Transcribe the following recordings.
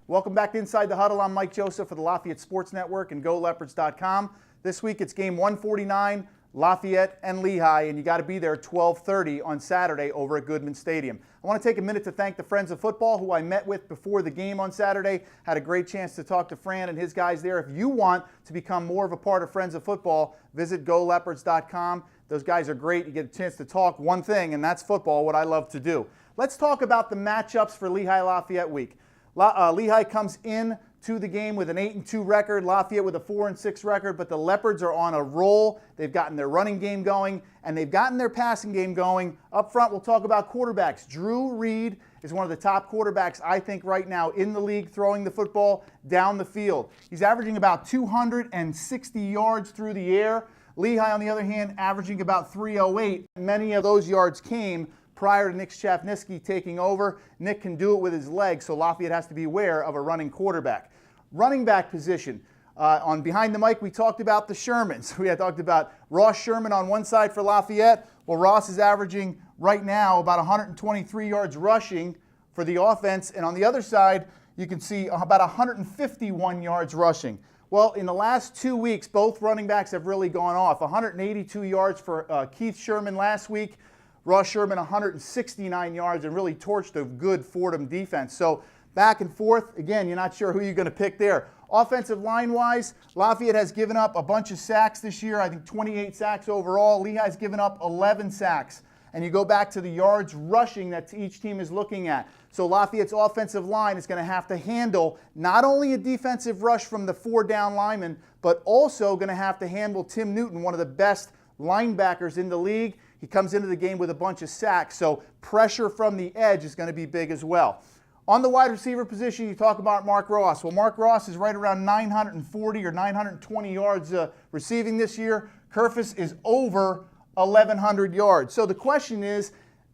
Welcome back to Inside the Huddle. I'm Mike Joseph for the Lafayette Sports Network and GoLeopards.com. This week it's game 149, Lafayette and Lehigh, and you got to be there at 12:30 on Saturday over at Goodman Stadium. I want to take a minute to thank the Friends of Football, who I met with before the game on Saturday. Had a great chance to talk to Fran and his guys there. If you want to become more of a part of Friends of Football, visit GoLeopards.com. Those guys are great. You get a chance to talk one thing, and that's football, what I love to do. Let's talk about the matchups for Lehigh-Lafayette week. Lehigh comes in to the game with an 8-2 record, Lafayette with a 4-6 record, but the Leopards are on a roll. They've gotten their running game going, and they've gotten their passing game going. Up front, we'll talk about quarterbacks. Drew Reed is one of the top quarterbacks, I think, right now in the league, throwing the football down the field. He's averaging about 260 yards through the air. Lehigh, on the other hand, averaging about 308. Many of those yards came prior to Nick Shafniski taking over. Nick can do it with his legs, so Lafayette has to be aware of a running quarterback. Running back position. On Behind the Mic, we talked about the Shermans. We had talked about Ross Sherman on one side for Lafayette. Well, Ross is averaging right now about 123 yards rushing for the offense, and on the other side, you can see about 151 yards rushing. Well, in the last 2 weeks, both running backs have really gone off. 182 yards for Keith Sherman last week. Ross Sherman 169 yards and really torched a good Fordham defense. So back and forth. Again, you're not sure who you're going to pick there. Offensive line-wise, Lafayette has given up a bunch of sacks this year. I think 28 sacks overall. Lehigh's given up 11 sacks. And you go back to the yards rushing that each team is looking at. So Lafayette's offensive line is going to have to handle not only a defensive rush from the 4 down linemen, but also going to have to handle Tim Newton, one of the best linebackers in the league. He comes into the game with a bunch of sacks, so pressure from the edge is going to be big as well. On the wide receiver position, you talk about Mark Ross. Well, Mark Ross is right around 940 or 920 yards receiving this year. Kerfis is over 1,100 yards. So the question is,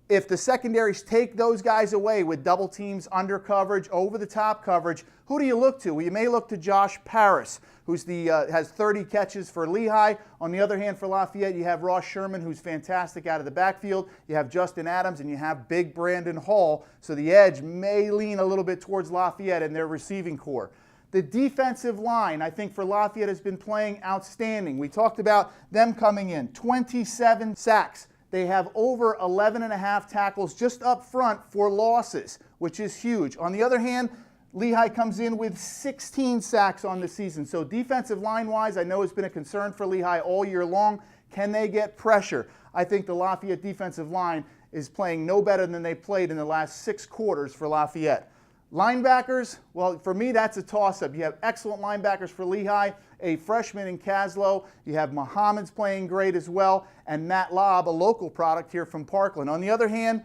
if the secondaries take those guys away with double teams, under coverage, over the top coverage, who do you look to? Well, you may look to Josh Paris, who's has 30 catches for Lehigh. On the other hand, for Lafayette, you have Ross Sherman, who's fantastic out of the backfield. You have Justin Adams, and you have big Brandon Hall. So the edge may lean a little bit towards Lafayette and their receiving core. The defensive line, I think, for Lafayette has been playing outstanding. We talked about them coming in, 27 sacks. They have over 11.5 tackles just up front for losses, which is huge. On the other hand, Lehigh comes in with 16 sacks on the season. So defensive line-wise, I know it's been a concern for Lehigh all year long. Can they get pressure? I think the Lafayette defensive line is playing no better than they played in the last 6 quarters for Lafayette. Linebackers, well, for me, that's a toss-up. You have excellent linebackers for Lehigh, a freshman in Caslow. You have Muhammad's playing great as well, and Matt Lobb, a local product here from Parkland. On the other hand,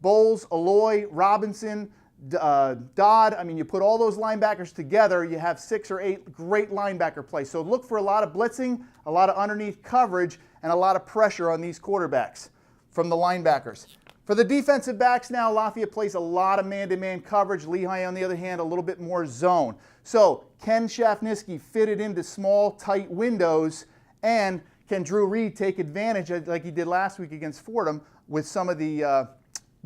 Bowles, Aloy, Robinson, Dodd, I mean, you put all those linebackers together, you have 6 or 8 great linebacker plays. So look for a lot of blitzing, a lot of underneath coverage, and a lot of pressure on these quarterbacks from the linebackers. For the defensive backs now, Lafayette plays a lot of man-to-man coverage. Lehigh, on the other hand, a little bit more zone. So can Shafniski fit it into small, tight windows, and can Drew Reed take advantage, like he did last week against Fordham, with some of the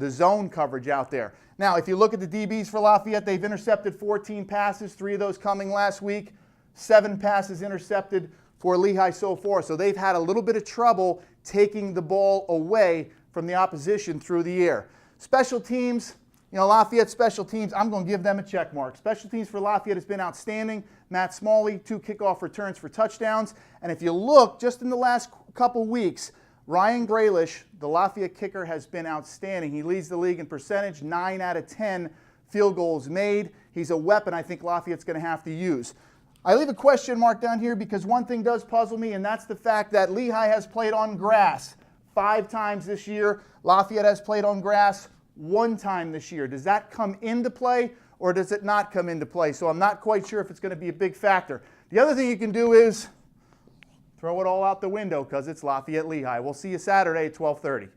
zone coverage out there? Now, if you look at the DBs for Lafayette, they've intercepted 14 passes, 3 of those coming last week, 7 passes intercepted for Lehigh so far. So they've had a little bit of trouble taking the ball away from the opposition through the air. Special teams, Lafayette special teams, I'm going to give them a check mark. Special teams for Lafayette has been outstanding. Matt Smalley, 2 kickoff returns for touchdowns. And if you look, just in the last couple weeks, Ryan Graylish, the Lafayette kicker, has been outstanding. He leads the league in percentage, 9 out of 10 field goals made. He's a weapon I think Lafayette's going to have to use. I leave a question mark down here because one thing does puzzle me, and that's the fact that Lehigh has played on grass 5 times this year. Lafayette has played on grass 1 time this year. Does that come into play or does it not come into play? So I'm not quite sure if it's going to be a big factor. The other thing you can do is throw it all out the window because it's Lafayette Lehigh. We'll see you Saturday at 12:30.